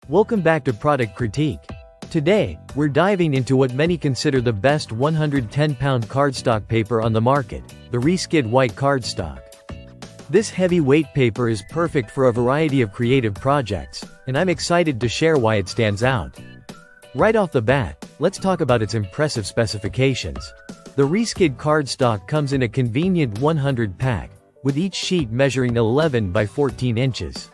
Welcome back to Product Critique. Today, we're diving into what many consider the best 110-pound cardstock paper on the market, the Reskid white cardstock. This heavyweight paper is perfect for a variety of creative projects, and I'm excited to share why it stands out. Right off the bat, let's talk about its impressive specifications. The Reskid cardstock comes in a convenient 100 pack, with each sheet measuring 11 by 14 inches.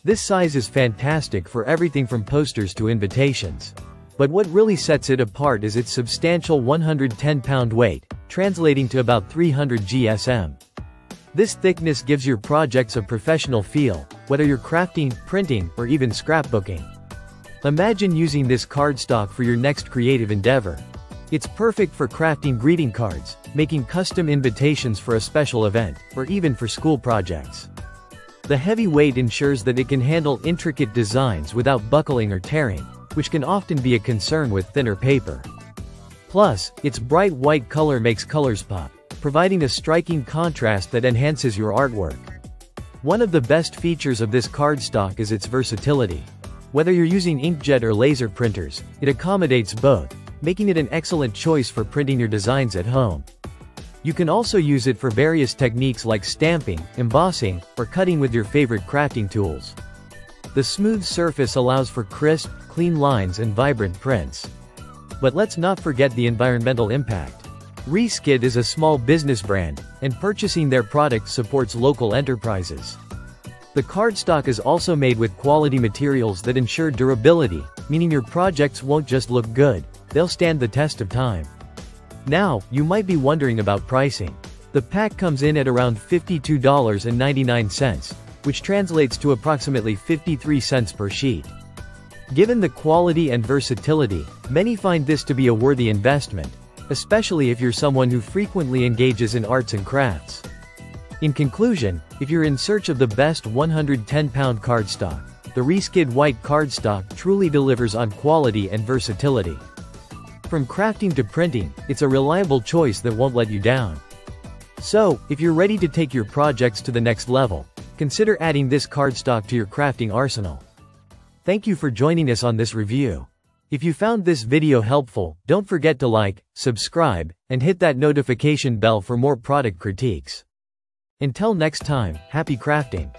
This size is fantastic for everything from posters to invitations. But what really sets it apart is its substantial 110-pound weight, translating to about 300 GSM. This thickness gives your projects a professional feel, whether you're crafting, printing, or even scrapbooking. Imagine using this cardstock for your next creative endeavor. It's perfect for crafting greeting cards, making custom invitations for a special event, or even for school projects. The heavy weight ensures that it can handle intricate designs without buckling or tearing, which can often be a concern with thinner paper. Plus, its bright white color makes colors pop, providing a striking contrast that enhances your artwork. One of the best features of this cardstock is its versatility. Whether you're using inkjet or laser printers, it accommodates both, making it an excellent choice for printing your designs at home. You can also use it for various techniques like stamping, embossing, or cutting with your favorite crafting tools. The smooth surface allows for crisp, clean lines and vibrant prints. But let's not forget the environmental impact. Reskid is a small business brand, and purchasing their products supports local enterprises. The cardstock is also made with quality materials that ensure durability, meaning your projects won't just look good, they'll stand the test of time. Now, you might be wondering about pricing. The pack comes in at around $52.99, which translates to approximately 53 cents per sheet. Given the quality and versatility, many find this to be a worthy investment, especially if you're someone who frequently engages in arts and crafts. In conclusion, if you're in search of the best 110-pound cardstock, the Reskid white cardstock truly delivers on quality and versatility. From crafting to printing, it's a reliable choice that won't let you down. So, if you're ready to take your projects to the next level, consider adding this cardstock to your crafting arsenal. Thank you for joining us on this review. If you found this video helpful, don't forget to like, subscribe, and hit that notification bell for more product critiques. Until next time, happy crafting!